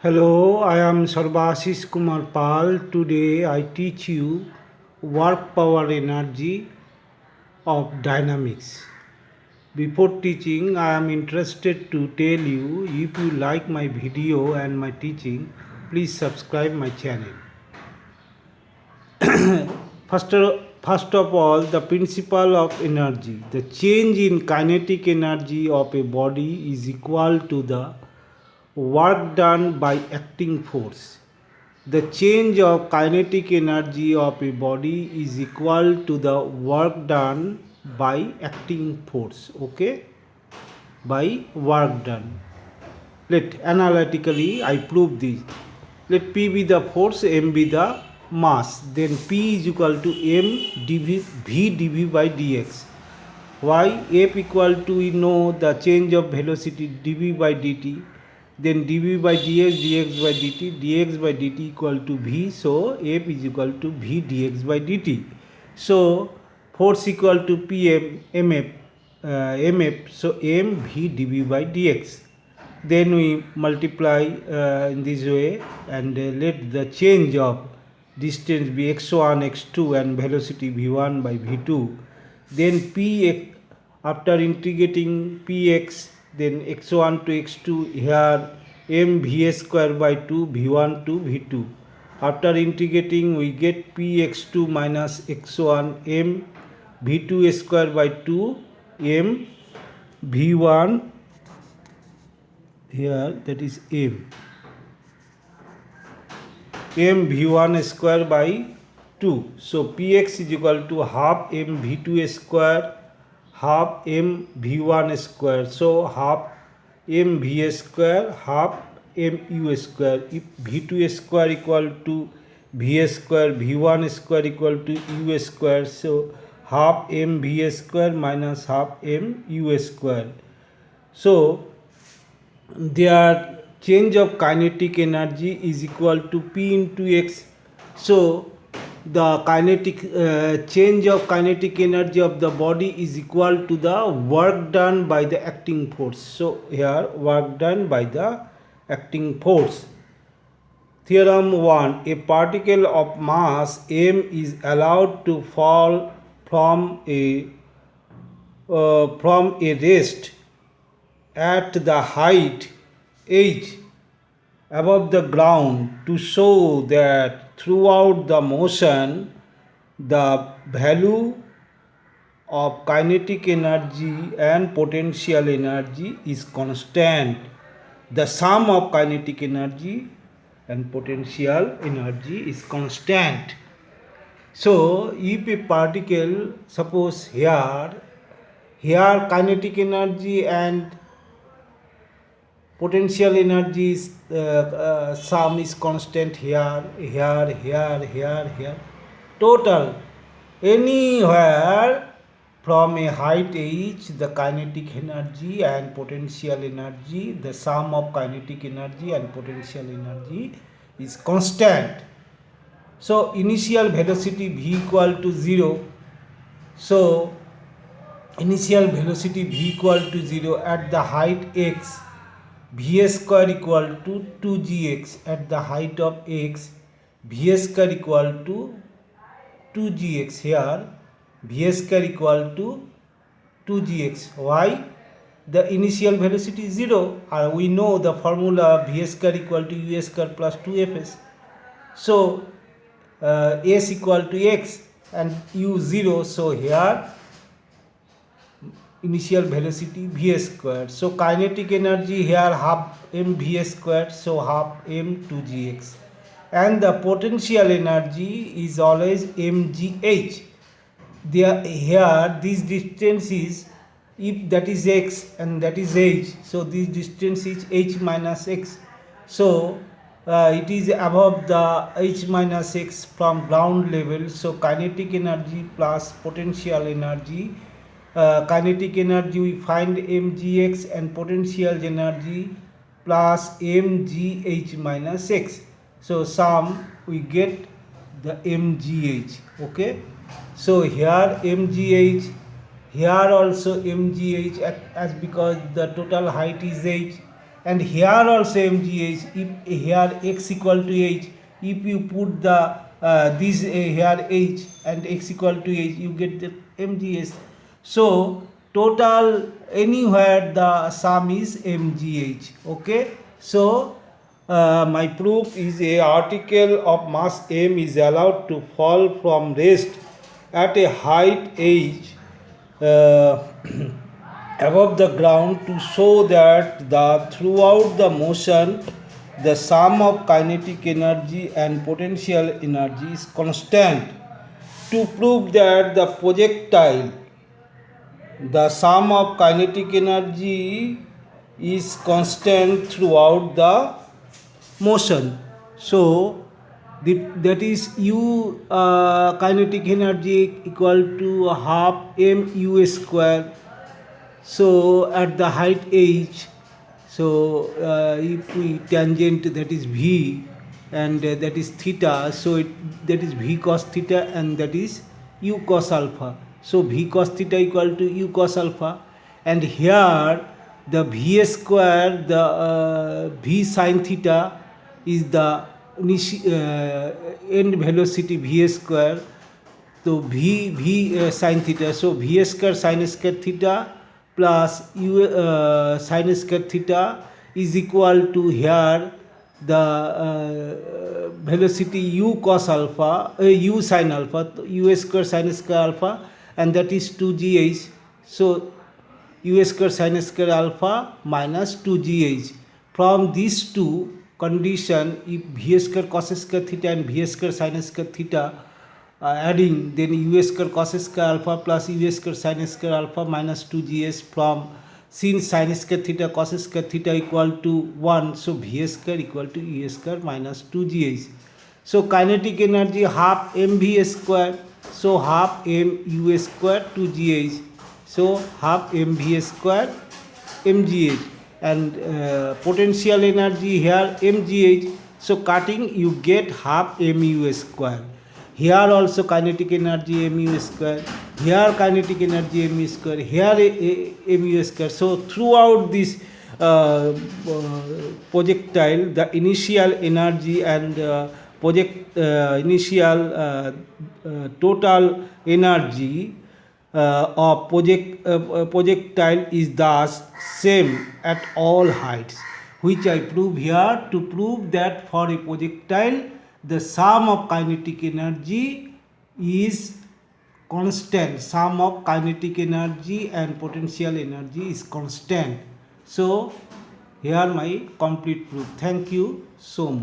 Hello, I am Sarvashish Kumar Pal. Today I teach you work power energy of dynamics. Before teaching, I am interested to tell you if you like my video and my teaching, please subscribe my channel. First, first of all, the principle of energy. The change in kinetic energy of a body is equal to the work done by acting force. The change of kinetic energy of a body is equal to the work done by acting force. Okay? By work done. Let analytically I prove this. Let P be the force, M be the mass. Then P is equal to M dv, V dv by dx. Why? F equal to, we know the change of velocity dv by dt. Then dv by dx, dx by dt, dx by dt equal to v. So F is equal to v dx by dt. So force equal to pm mf, mf. So m v dv by dx. Then we multiply in this way and let the change of distance be x1, x2 and velocity v1 by v2. Then p, after integrating px, then x1 to x2, here m v square by 2 v1 to v2. After integrating we get px2 minus x1 m v2 square by 2 m v1, here that is m v1 square by 2. So px is equal to half m v2 square half m v1 square. So half m v square half m u square. If v2 square equal to v square, v1 square equal to u square, so half m v square minus half m u square. So their change of kinetic energy is equal to P into X. So the kinetic change of kinetic energy of the body is equal to the work done by the acting force. So here work done by the acting force. Theorem 1. A particle of mass m is allowed to fall from a rest at the height h above the ground to show that throughout the motion the value of kinetic energy and potential energy is constant. The sum of kinetic energy and potential energy is constant. So if a particle, suppose here kinetic energy and potential energy is sum is constant, here. Total anywhere from a height h, the kinetic energy and potential energy, the sum of kinetic energy and potential energy is constant. So initial velocity v equal to 0. So initial velocity v equal to 0 at the height x, v square equal to 2gx. At the height of x, v square equal to 2gx. Here v square equal to 2gx. Why? The initial velocity is 0. We know the formula v square equal to u square plus 2fs. So s equal to x and u 0. So here initial velocity v square. So kinetic energy here half m v square, so half m 2gx. And the potential energy is always mgh. There, here this distance is, if that is x and that is h, so this distance is h minus x. So it is above the h minus x from ground level. So kinetic energy plus potential energy, kinetic energy we find mgx and potential energy plus mgh minus x. So sum we get the mgh. Okay, so here mgh, here also mgh, as because the total height is h, and here also mgh. If here x equal to h, if you put the this here h and x equal to h, you get the mgh. So total anywhere the sum is mgh. Okay, so my proof is a article of mass m is allowed to fall from rest at a height h uh, above the ground to show that the throughout the motion the sum of kinetic energy and potential energy is constant. To prove that the sum of kinetic energy is constant throughout the motion. So that is u kinetic energy equal to half mu square. So at the height h, so if we tangent, that is v, and that is theta, so that is v cos theta and that is u cos alpha. So v cos theta equal to u cos alpha, and here the v square, the v sin theta is the end velocity v square. So v sin theta, so v square sin square theta plus u sin square theta is equal to here the velocity u cos alpha, u sin alpha, u square sin square alpha, and that is 2gh. So u square sin square alpha minus 2gh. From these two condition, if v square cos square theta and v square sin square theta adding, then u square cos square alpha plus u square sin square alpha minus 2gs, from since sin square theta cos square theta equal to 1, so v square equal to u square minus 2gs. So kinetic energy half mv square, so half mu square 2gh, so half mv square mgh, and potential energy here mgh, so cutting you get half mu square. Here also kinetic energy mu square, here kinetic energy mu square, here mu square. So throughout this projectile, the initial energy and initial total energy of projectile is thus same at all heights, which I prove here to prove that for a projectile the sum of kinetic energy is constant. Sum of kinetic energy and potential energy is constant. So here my complete proof. Thank you so much.